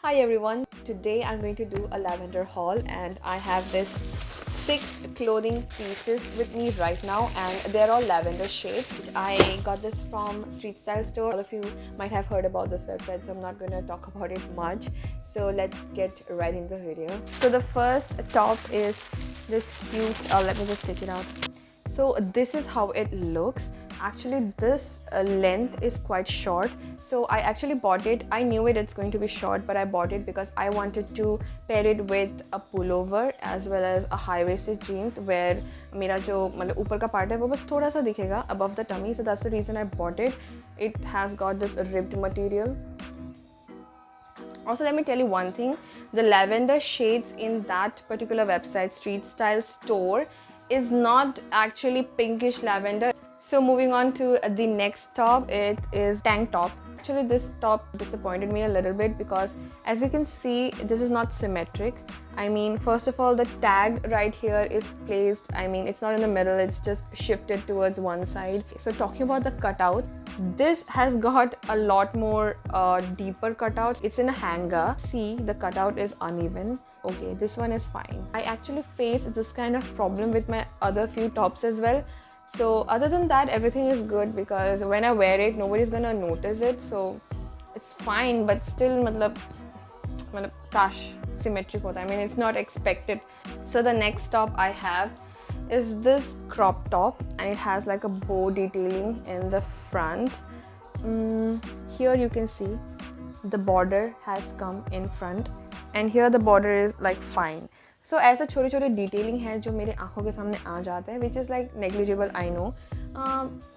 Hi everyone, today I'm going to do a lavender haul and I have this 6 clothing pieces with me right now and they're all lavender shades. I got this from Street Style Store. All of you might have heard about this website, so I'm not going to talk about it much. So let's get right into the video. So the first top is this cute, let me just take it out. So this is how it looks. Actually this length is quite short, so I actually bought it. I knew it's going to be short, but I bought it because I wanted to pair it with a pullover as well as a high-waisted jeans where मेरा जो मतलब ऊपर का part है वो बस थोड़ा सा दिखेगा above the tummy, so that's the reason I bought it. It has got this ribbed material. Also, let me tell you one thing, the lavender shades in that particular website, Street Style Store, is not actually pinkish lavender. So moving on to the next top, it is tank top. Actually this top disappointed me a little bit because as you can see, this is not symmetric. I mean, first of all, the tag right here is placed, I mean, it's not in the middle, it's just shifted towards one side. So talking about the cutout, this has got a lot more deeper cutouts. It's in a hanger. See, the cutout is uneven. Okay, this one is fine. I actually faced this kind of problem with my other few tops as well. So other than that, everything is good because when I wear it, nobody's gonna notice it. So it's fine, but still, matlab kash symmetric hota. I mean, it's not expected. So the next top I have is this crop top and it has like a bow detailing in the front. Here you can see the border has come in front and here the border is like fine. So ऐसा छोटे छोटे detailing है जो मेरे आंखों के सामने आ जाते हैं, which is like negligible, I know.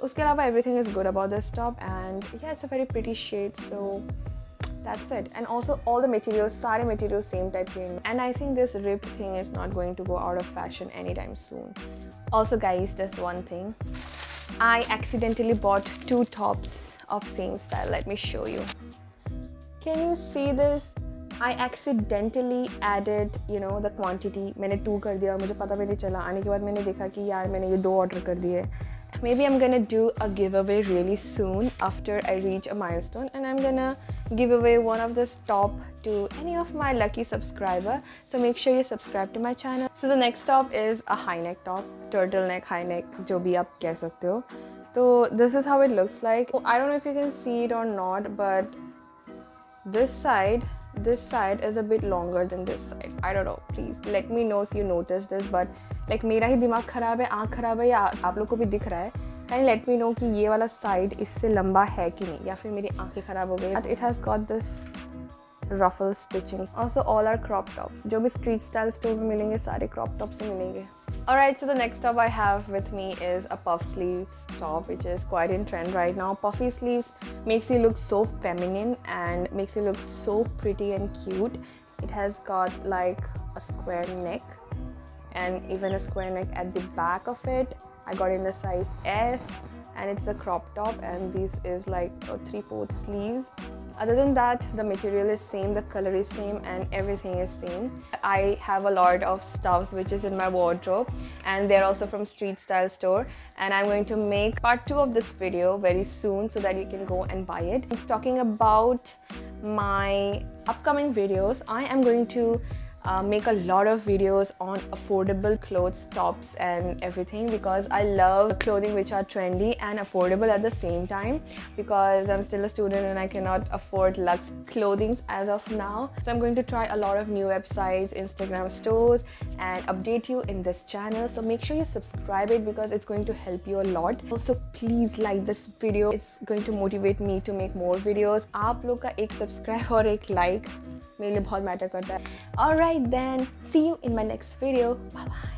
उसके अलावा everything is good about this top and yeah, it's a very pretty shade, so that's it. And also all the materials, सारे materials same type के, and I think this ribbed thing is not going to go out of fashion anytime soon. Also guys, there's one thing, I accidentally bought 2 tops of same style. Let me show you. Can you see this? I accidentally added, you know, the quantity. मैंने 2 कर दिया और मुझे पता भी नहीं चला. आने के बाद मैंने देखा कि यार मैंने ये 2 order कर दिए. Maybe I'm gonna do a giveaway really soon after I reach a milestone, and I'm gonna give away one of this top to any of my lucky subscriber. So make sure you subscribe to my channel. So the next top is a high neck top, turtleneck, high neck, जो भी आप कह सकते हो. So this is how it looks like. I don't know if you can see it or not, but this side is a bit longer than this side. I don't know, please let me know if you notice this, but like मेरा ही दिमाग खराब है, आँख खराब है, या आप लोग को भी दिख रहा है. Can you let me know कि ये वाला side इससे लंबा है कि नहीं, या फिर मेरी आँखें खराब हो गई. It has got this ruffle stitching. Also all are crop tops. जो भी Street Style Store में मिलेंगे सारे crop tops से मिलेंगे. Alright, so the next top I have with me is a puff sleeves top, which is quite in trend right now. Puffy sleeves makes you look so feminine and makes you look so pretty and cute. It has got like a square neck and even a square neck at the back of it. I got in the size S and it's a crop top, and this is like a 3/4 sleeves. Other than that, the material is same, the color is same, and everything is same. I have a lot of stuffs which is in my wardrobe, and they're also from Street Style Store, and I'm going to make part 2 of this video very soon so that you can go and buy it. Talking about my upcoming videos, I am going to make a lot of videos on affordable clothes, tops and everything, because I love clothing which are trendy and affordable at the same time, because I'm still a student and I cannot afford luxe clothing as of now. So I'm going to try a lot of new websites, Instagram stores, and update you in this channel. So make sure you subscribe it because it's going to help you a lot. Also please like this video, it's going to motivate me to make more videos. आप लोग का एक subscribe और एक like मेरे लिए बहुत matter करता है. Alright then, see you in my next video. Bye bye.